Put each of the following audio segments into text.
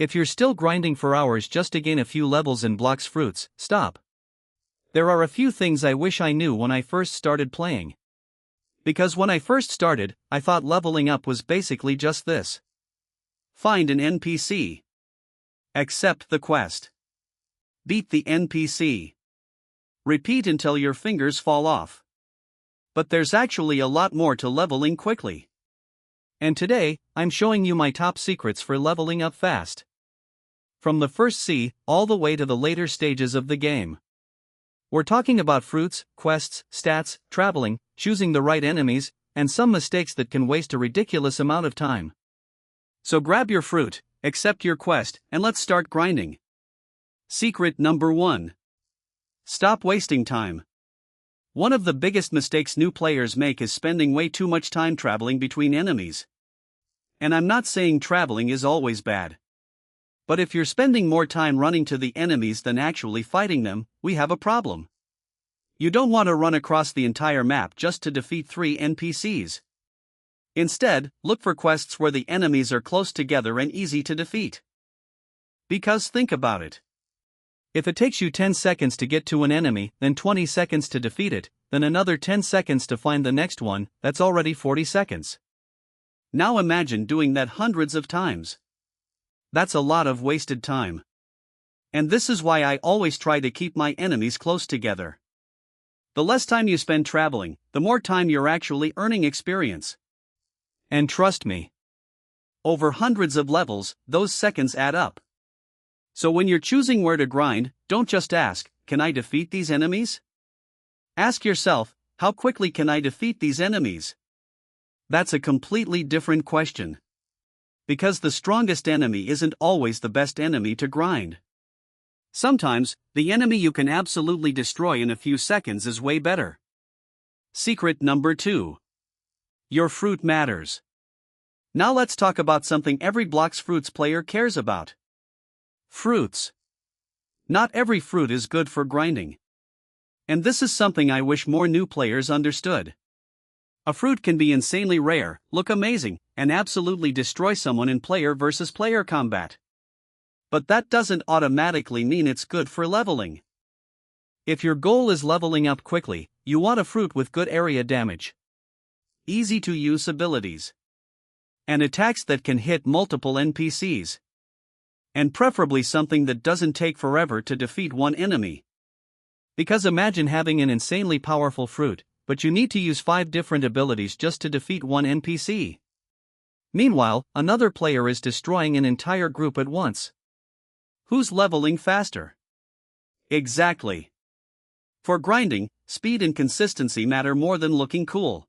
If you're still grinding for hours just to gain a few levels in Bloxfruits, stop. There are a few things I wish I knew when I first started playing. Because when I first started, I thought leveling up was basically just this. Find an NPC. Accept the quest. Beat the NPC. Repeat until your fingers fall off. But there's actually a lot more to leveling quickly. And today, I'm showing you my top secrets for leveling up fast. From the first C, all the way to the later stages of the game. We're talking about fruits, quests, stats, traveling, choosing the right enemies, and some mistakes that can waste a ridiculous amount of time. So grab your fruit, accept your quest, and let's start grinding. Secret number 1. Stop wasting time. One of the biggest mistakes new players make is spending way too much time traveling between enemies. And I'm not saying traveling is always bad. But if you're spending more time running to the enemies than actually fighting them, we have a problem. You don't want to run across the entire map just to defeat 3 NPCs. Instead, look for quests where the enemies are close together and easy to defeat. Because think about it. If it takes you 10 seconds to get to an enemy, then 20 seconds to defeat it, then another 10 seconds to find the next one, that's already 40 seconds. Now imagine doing that hundreds of times. That's a lot of wasted time. And this is why I always try to keep my enemies close together. The less time you spend traveling, the more time you're actually earning experience. And trust me, over hundreds of levels, those seconds add up. So when you're choosing where to grind, don't just ask, can I defeat these enemies? Ask yourself, how quickly can I defeat these enemies? That's a completely different question. Because the strongest enemy isn't always the best enemy to grind. Sometimes, the enemy you can absolutely destroy in a few seconds is way better. Secret number 2. Your fruit matters. Now let's talk about something every Bloxfruits player cares about. Fruits. Not every fruit is good for grinding. And this is something I wish more new players understood. A fruit can be insanely rare, look amazing, and absolutely destroy someone in player versus player combat. But that doesn't automatically mean it's good for leveling. If your goal is leveling up quickly, you want a fruit with good area damage, easy to use abilities, and attacks that can hit multiple NPCs. And preferably something that doesn't take forever to defeat one enemy. Because imagine having an insanely powerful fruit, but you need to use 5 different abilities just to defeat one NPC. Meanwhile, another player is destroying an entire group at once. Who's leveling faster? Exactly. For grinding, speed and consistency matter more than looking cool.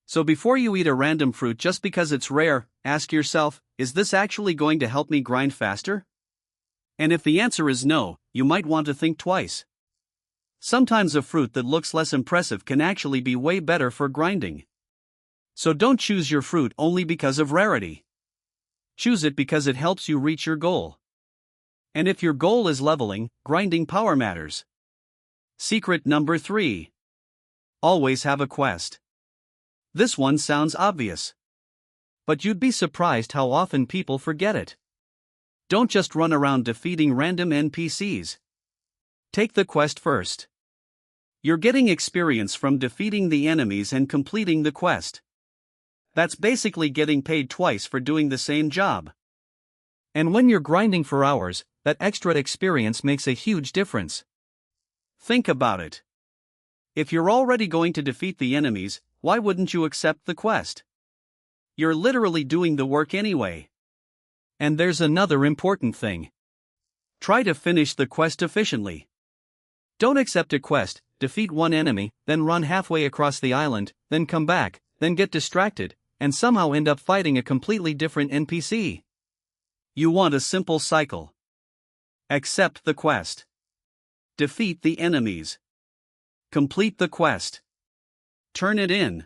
So before you eat a random fruit just because it's rare, ask yourself, is this actually going to help me grind faster? And if the answer is no, you might want to think twice. Sometimes a fruit that looks less impressive can actually be way better for grinding. So don't choose your fruit only because of rarity. Choose it because it helps you reach your goal. And if your goal is leveling, grinding power matters. Secret number 3. Always have a quest. This one sounds obvious. But you'd be surprised how often people forget it. Don't just run around defeating random NPCs. Take the quest first. You're getting experience from defeating the enemies and completing the quest. That's basically getting paid twice for doing the same job. And when you're grinding for hours, that extra experience makes a huge difference. Think about it. If you're already going to defeat the enemies, why wouldn't you accept the quest? You're literally doing the work anyway. And there's another important thing. Try to finish the quest efficiently. Don't accept a quest, defeat one enemy, then run halfway across the island, then come back, then get distracted, and somehow end up fighting a completely different NPC. You want a simple cycle. Accept the quest. Defeat the enemies. Complete the quest. Turn it in.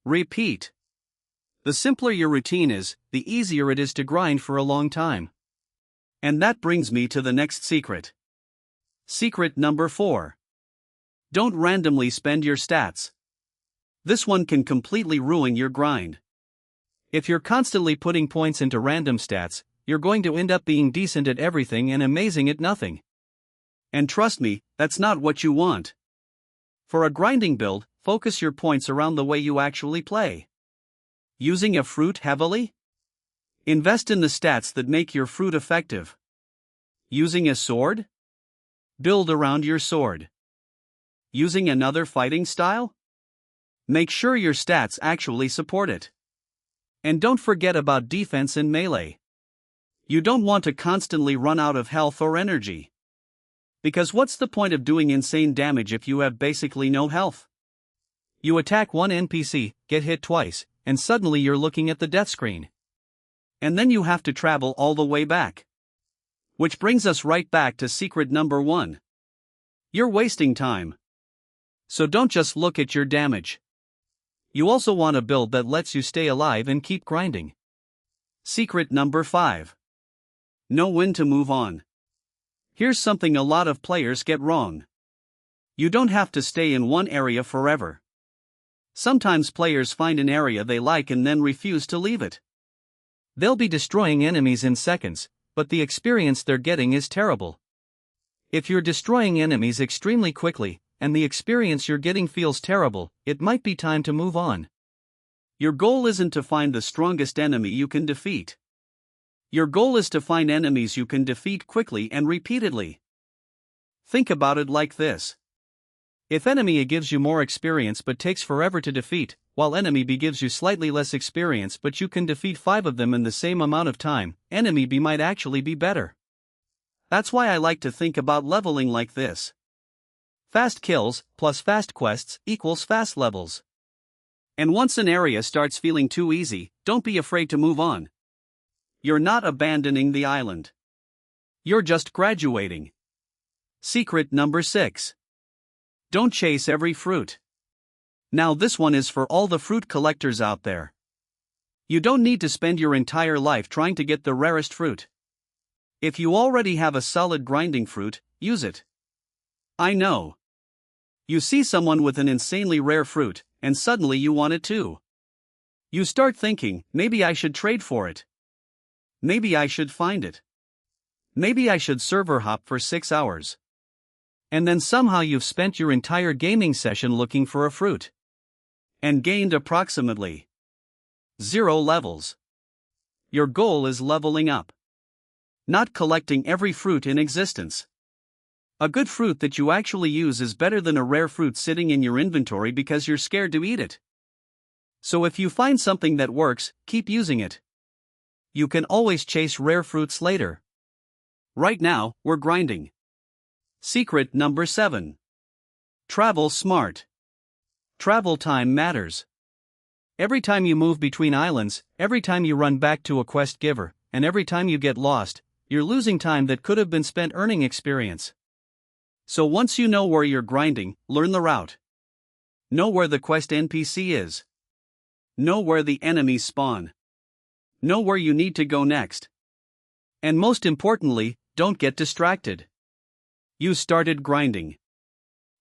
Repeat. The simpler your routine is, the easier it is to grind for a long time. And that brings me to the next secret. Secret number 4. Don't randomly spend your stats. This one can completely ruin your grind. If you're constantly putting points into random stats, you're going to end up being decent at everything and amazing at nothing. And trust me, that's not what you want. For a grinding build, focus your points around the way you actually play. Using a fruit heavily? Invest in the stats that make your fruit effective. Using a sword? Build around your sword. Using another fighting style? Make sure your stats actually support it. And don't forget about defense and melee. You don't want to constantly run out of health or energy. Because what's the point of doing insane damage if you have basically no health? You attack one NPC, get hit twice, and suddenly you're looking at the death screen. And then you have to travel all the way back. Which brings us right back to secret number 1. You're wasting time. So don't just look at your damage. You also want a build that lets you stay alive and keep grinding. Secret number 5. Know when to move on. Here's something a lot of players get wrong. You don't have to stay in one area forever. Sometimes players find an area they like and then refuse to leave it. They'll be destroying enemies in seconds, but the experience they're getting is terrible. If you're destroying enemies extremely quickly, and the experience you're getting feels terrible, it might be time to move on. Your goal isn't to find the strongest enemy you can defeat. Your goal is to find enemies you can defeat quickly and repeatedly. Think about it like this. If enemy A gives you more experience but takes forever to defeat, while enemy B gives you slightly less experience but you can defeat 5 of them in the same amount of time, enemy B might actually be better. That's why I like to think about leveling like this. Fast kills plus fast quests equals fast levels. And once an area starts feeling too easy, don't be afraid to move on. You're not abandoning the island. You're just graduating. Secret number 6. Don't chase every fruit. Now this one is for all the fruit collectors out there. You don't need to spend your entire life trying to get the rarest fruit. If you already have a solid grinding fruit, use it. I know. You see someone with an insanely rare fruit, and suddenly you want it too. You start thinking, maybe I should trade for it. Maybe I should find it. Maybe I should server hop for 6 hours. And then somehow you've spent your entire gaming session looking for a fruit. And gained approximately 0 levels. Your goal is leveling up. Not collecting every fruit in existence. A good fruit that you actually use is better than a rare fruit sitting in your inventory because you're scared to eat it. So if you find something that works, keep using it. You can always chase rare fruits later. Right now, we're grinding. Secret number 7. Travel smart. Travel time matters. Every time you move between islands, every time you run back to a quest giver, and every time you get lost, you're losing time that could have been spent earning experience. So once you know where you're grinding, learn the route. Know where the quest NPC is. Know where the enemies spawn. Know where you need to go next. And most importantly, don't get distracted. You started grinding.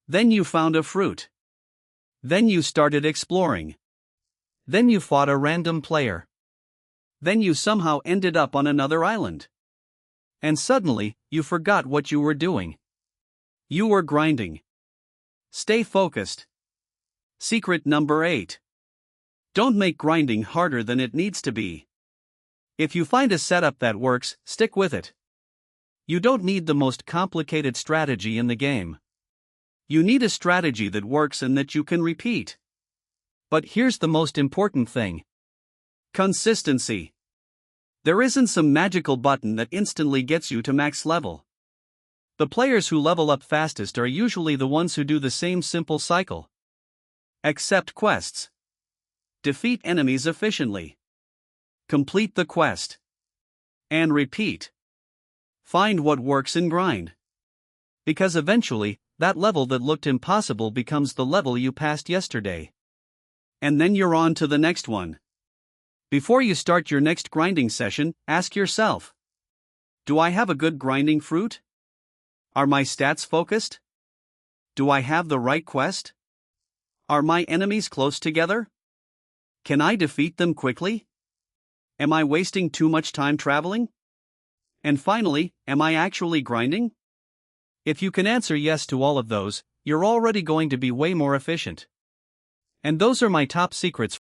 Then you found a fruit. Then you started exploring. Then you fought a random player. Then you somehow ended up on another island. And suddenly, you forgot what you were doing. You were grinding. Stay focused. Secret number 8. Don't make grinding harder than it needs to be. If you find a setup that works, stick with it. You don't need the most complicated strategy in the game. You need a strategy that works and that you can repeat. But here's the most important thing. Consistency. There isn't some magical button that instantly gets you to max level. The players who level up fastest are usually the ones who do the same simple cycle. Accept quests. Defeat enemies efficiently. Complete the quest. And repeat. Find what works and grind. Because eventually, that level that looked impossible becomes the level you passed yesterday. And then you're on to the next one. Before you start your next grinding session, ask yourself, do I have a good grinding fruit? Are my stats focused? Do I have the right quest? Are my enemies close together? Can I defeat them quickly? Am I wasting too much time traveling? And finally, am I actually grinding? If you can answer yes to all of those, you're already going to be way more efficient. And those are my top secrets.